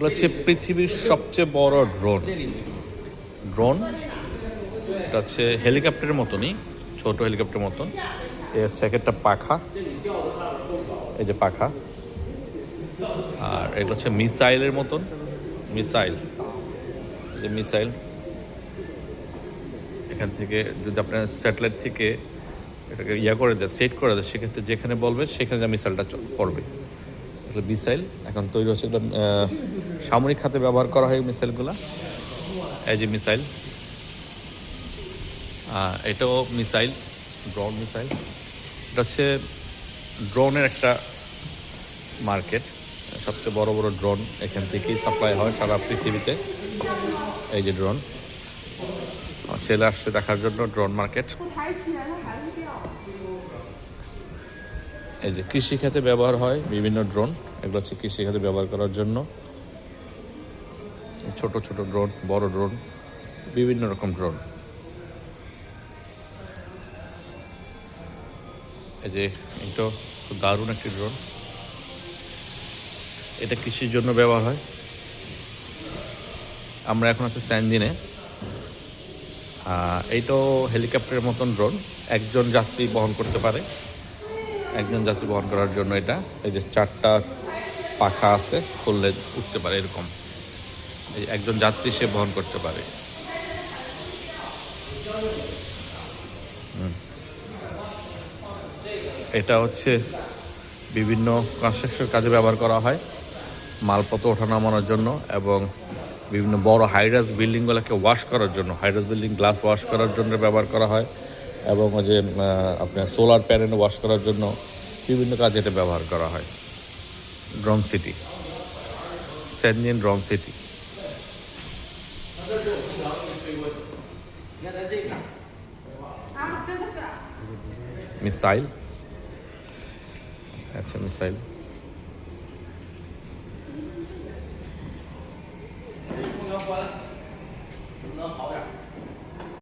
এগুলো হচ্ছে পৃথিবীর সবচেয়ে বড় ড্রোন। এটা হচ্ছে হেলিকপ্টারের মতনই, ছোট হেলিকপ্টারের মতন। এই হচ্ছে একটা পাখা, এই যে পাখা। আর এগুলো হচ্ছে মিসাইলের মতন, মিসাইল এখান থেকে যদি আপনার স্যাটেলাইট থেকে এটাকে করে দেয়, সেট করে দেয়, সেক্ষেত্রে যেখানে বলবে সেখানে যা মিসাইলটা পড়বে। এগুলো মিসাইল এখন তৈরি হচ্ছে, এগুলো সামরিক খাতে ব্যবহার করা হয় মিসাইলগুলো। এই যে মিসাইল, এটাও মিসাইল, ড্রোন মিসাইল। এটা হচ্ছে ড্রোনের একটা মার্কেট, সবচেয়ে বড় বড় ড্রোন এখান থেকেই সাপ্লাই হয় সারা পৃথিবীতে। এই যে ড্রোন, ছেলে আসছে দেখার জন্য ড্রোন মার্কেট। এই যে কৃষিখাতে ব্যবহার হয় বিভিন্ন ড্রোন, এগুলো হচ্ছে কৃষিখাতে ব্যবহার করার জন্য। ছোট ছোট ড্রোন, বড় ড্রোন, বিভিন্ন রকম ড্রোন। এই যে এটা খুব দারুণ একটি ড্রোন, এটা কৃষির জন্য ব্যবহার হয়। আমরা এখন আছি স্যান্ডিনে। এইটাও হেলিকপ্টারের মতন ড্রোন, একজন যাত্রী বহন করতে পারে। একজন যাত্রী বহন করার জন্য এটা, এই যে 4টা পাখা আছে, খুললে উঠতে পারে এরকম। এই একজন যাত্রী সে বহন করতে পারে। এটা হচ্ছে বিভিন্ন কনস্ট্রাকশন কাজে ব্যবহার করা হয়, মালপত্র ওঠা নামানোর জন্য, এবং বিভিন্ন বড় হাইরাইজ বিল্ডিংগুলোকে ওয়াশ করার জন্য, হাইরাইজ বিল্ডিং গ্লাস ওয়াশ করার জন্য ব্যবহার করা হয়, এবং ওই যে আপনার সোলার প্যানেল ওয়াশ করার জন্য বিভিন্ন কাজে এটা ব্যবহার করা হয়। ড্রোন সিটি, স্যান্ডিন ড্রোন সিটি। মিসাইল, আচ্ছা মিসাইল।